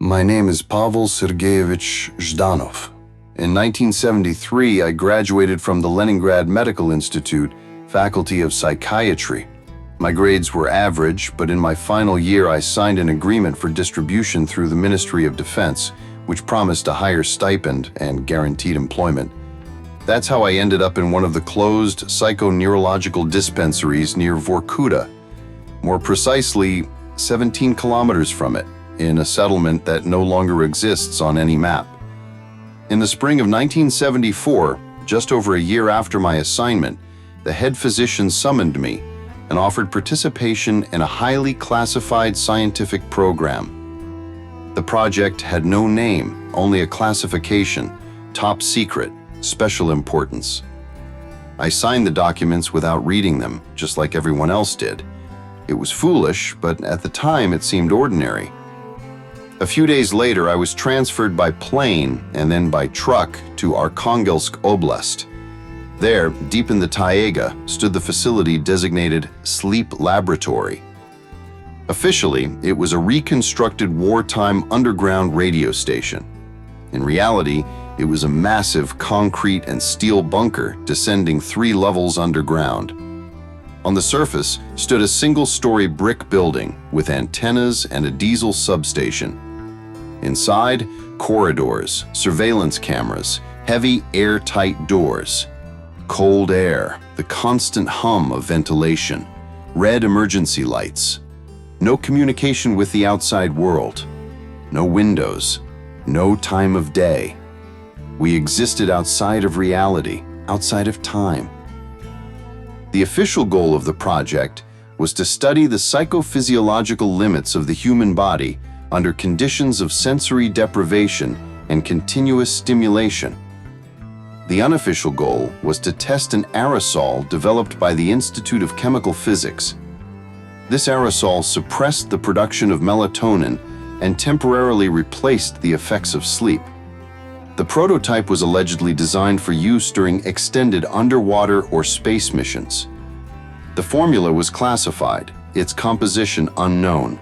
My name is Pavel Sergeyevich Zhdanov. In 1973, I graduated from the Leningrad Medical Institute, Faculty of Psychiatry. My grades were average, but in my final year I signed an agreement for distribution through the Ministry of Defense, which promised a higher stipend and guaranteed employment. That's how I ended up in one of the closed psychoneurological dispensaries near Vorkuta, more precisely 17 kilometers from it, in a settlement that no longer exists on any map. In the spring of 1974, just over a year after my assignment, the head physician summoned me and offered participation in a highly classified scientific program. The project had no name, only a classification: top secret, special importance. I signed the documents without reading them, just like everyone else did. It was foolish, but at the time it seemed ordinary. A few days later, I was transferred by plane and then by truck to Arkhangelsk Oblast. There, deep in the taiga, stood the facility designated Sleep Laboratory. Officially, it was a reconstructed wartime underground radio station. In reality, it was a massive concrete and steel bunker descending 3 levels underground. On the surface stood a single-story brick building with antennas and a diesel substation. Inside, corridors, surveillance cameras, heavy airtight doors, cold air, the constant hum of ventilation, red emergency lights. No communication with the outside world, no windows, no time of day. We existed outside of reality, outside of time. The official goal of the project was to study the psychophysiological limits of the human body under conditions of sensory deprivation and continuous stimulation. The unofficial goal was to test an aerosol developed by the Institute of Chemical Physics. This aerosol suppressed the production of melatonin and temporarily replaced the effects of sleep. The prototype was allegedly designed for use during extended underwater or space missions. The formula was classified, its composition unknown.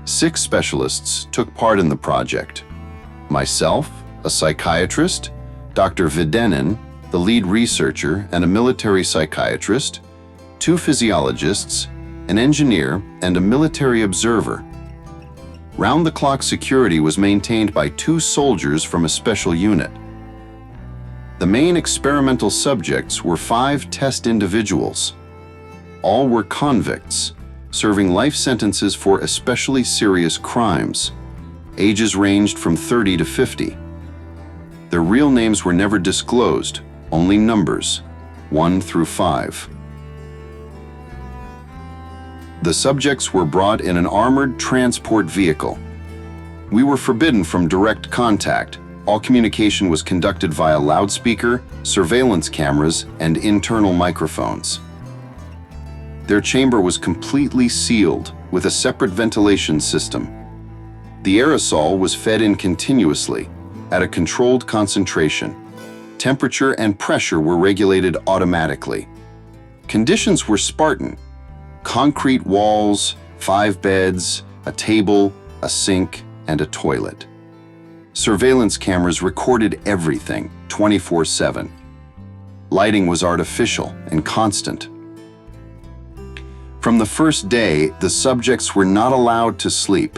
6 specialists took part in the project. Myself, a psychiatrist, Dr. Videnin, the lead researcher and a military psychiatrist, 2 physiologists, an engineer, and a military observer. Round-the-clock security was maintained by 2 soldiers from a special unit. The main experimental subjects were 5 test individuals. All were convicts, serving life sentences for especially serious crimes. Ages ranged from 30 to 50. Their real names were never disclosed, only numbers, 1 through 5. The subjects were brought in an armored transport vehicle. We were forbidden from direct contact. All communication was conducted via loudspeaker, surveillance cameras, and internal microphones. Their chamber was completely sealed with a separate ventilation system. The aerosol was fed in continuously at a controlled concentration. Temperature and pressure were regulated automatically. Conditions were Spartan: concrete walls, 5 beds, a table, a sink, and a toilet. Surveillance cameras recorded everything 24/7. Lighting was artificial and constant. From the first day, the subjects were not allowed to sleep.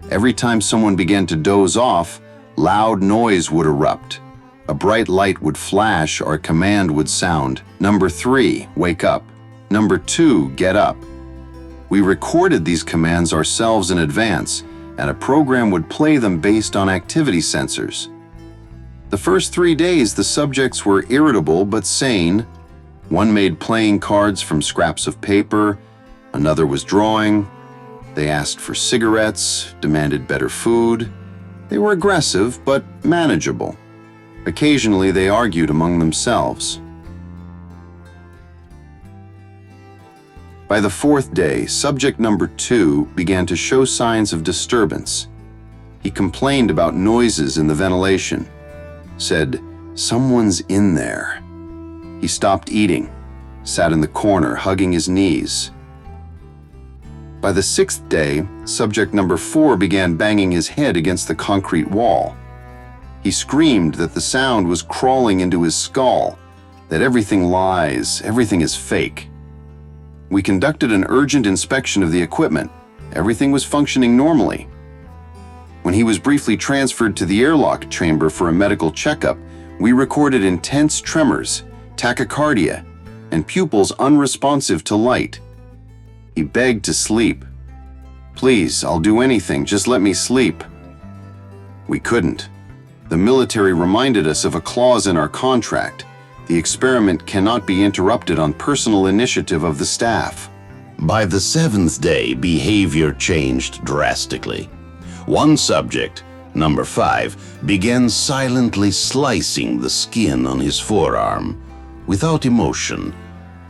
Every time someone began to doze off, loud noise would erupt. A bright light would flash or a command would sound: "Number 3, wake up. Number 2, get up." We recorded these commands ourselves in advance, and a program would play them based on activity sensors. The first 3 days, the subjects were irritable but sane. One made playing cards from scraps of paper, another was drawing. They asked for cigarettes, demanded better food. They were aggressive but manageable. Occasionally, they argued among themselves. By the 4th day, subject number 2 began to show signs of disturbance. He complained about noises in the ventilation, said, "Someone's in there." He stopped eating, sat in the corner hugging his knees. By the 6th day, subject number 4 began banging his head against the concrete wall. He screamed that the sound was crawling into his skull, that everything lies, everything is fake. We conducted an urgent inspection of the equipment. Everything was functioning normally. When he was briefly transferred to the airlock chamber for a medical checkup, we recorded intense tremors, tachycardia, and pupils unresponsive to light. He begged to sleep. "Please, I'll do anything, just let me sleep." We couldn't. The military reminded us of a clause in our contract. The experiment cannot be interrupted on personal initiative of the staff. By the 7th day, behavior changed drastically. One subject, number 5, began silently slicing the skin on his forearm, without emotion,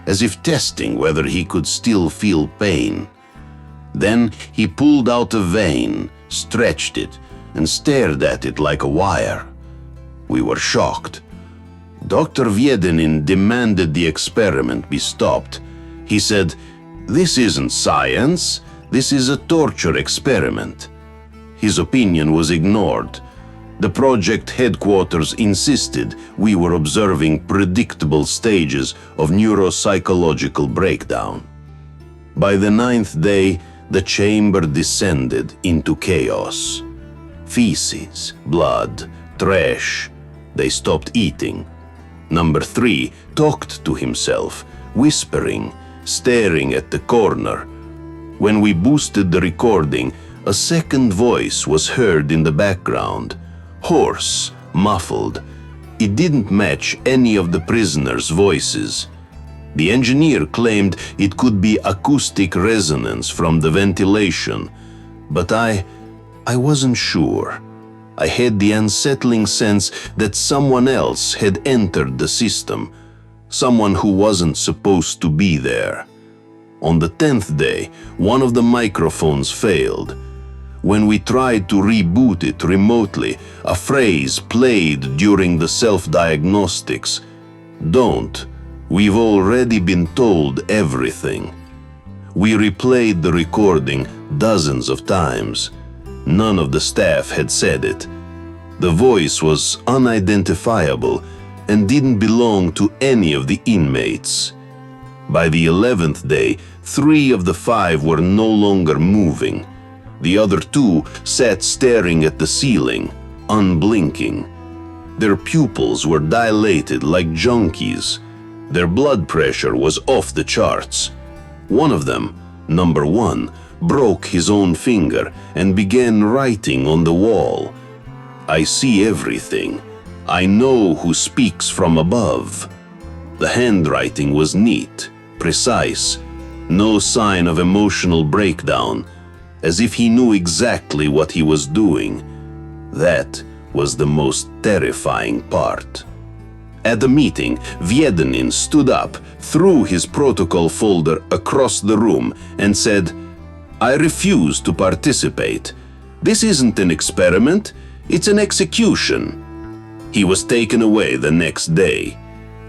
as if testing whether he could still feel pain. Then he pulled out a vein, stretched it, and stared at it like a wire. We were shocked. Dr. Viedenin demanded the experiment be stopped. He said, "This isn't science, this is a torture experiment." His opinion was ignored. The project headquarters insisted we were observing predictable stages of neuropsychological breakdown. By the 9th day, the chamber descended into chaos. Feces, blood, trash. They stopped eating. Number 3 talked to himself, whispering, staring at the corner. When we boosted the recording, a second voice was heard in the background. Hoarse, muffled. It didn't match any of the prisoners' voices. The engineer claimed it could be acoustic resonance from the ventilation, but I wasn't sure. I had the unsettling sense that someone else had entered the system, someone who wasn't supposed to be there. On the 10th day, one of the microphones failed. When we tried to reboot it remotely, a phrase played during the self-diagnostics. "Don't. We've already been told everything." We replayed the recording dozens of times. None of the staff had said it. The voice was unidentifiable and didn't belong to any of the inmates. By the 11th day, 3 of the 5 were no longer moving. The other 2 sat staring at the ceiling, unblinking. Their pupils were dilated like junkies. Their blood pressure was off the charts. One of them, number 1, broke his own finger and began writing on the wall. "I see everything. I know who speaks from above." The handwriting was neat, precise, no sign of emotional breakdown, as if he knew exactly what he was doing. That was the most terrifying part. At the meeting, Viedenin stood up, threw his protocol folder across the room, and said, "I refuse to participate. This isn't an experiment, it's an execution." He was taken away the next day.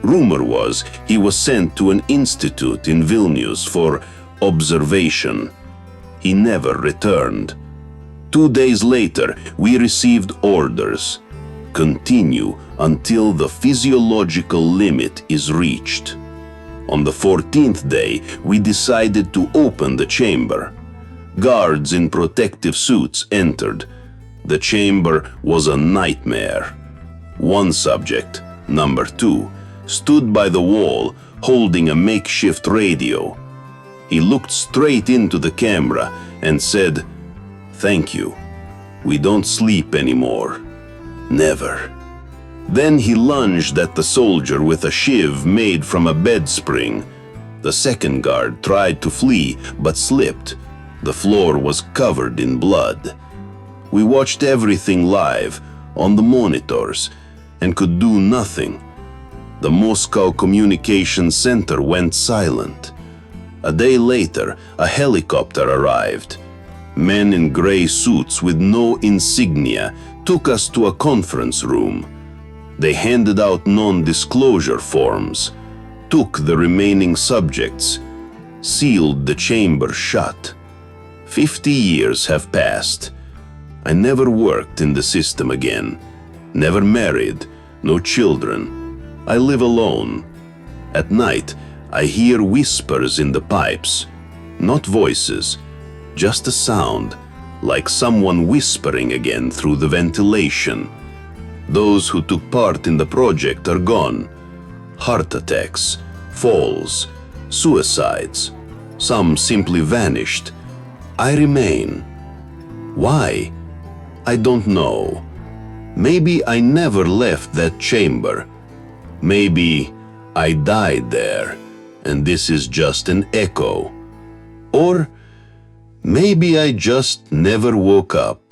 Rumor was he was sent to an institute in Vilnius for observation. He never returned. 2 days later, we received orders. Continue until the physiological limit is reached. On the 14th day, we decided to open the chamber. Guards in protective suits entered. The chamber was a nightmare. One subject, number 2, stood by the wall holding a makeshift radio. He looked straight into the camera and said, "Thank you. We don't sleep anymore. Never." Then he lunged at the soldier with a shiv made from a bed spring. The second guard tried to flee but slipped. The floor was covered in blood. We watched everything live on the monitors and could do nothing. The Moscow Communication Center went silent. A day later, a helicopter arrived. Men in gray suits with no insignia took us to a conference room. They handed out non-disclosure forms, took the remaining subjects, sealed the chamber shut. 50 years have passed. I never worked in the system again. Never married, no children. I live alone. At night, I hear whispers in the pipes. Not voices, just a sound, like someone whispering again through the ventilation. Those who took part in the project are gone. Heart attacks, falls, suicides. Some simply vanished. I remain. Why? I don't know. Maybe I never left that chamber. Maybe I died there, and this is just an echo. Or maybe I just never woke up.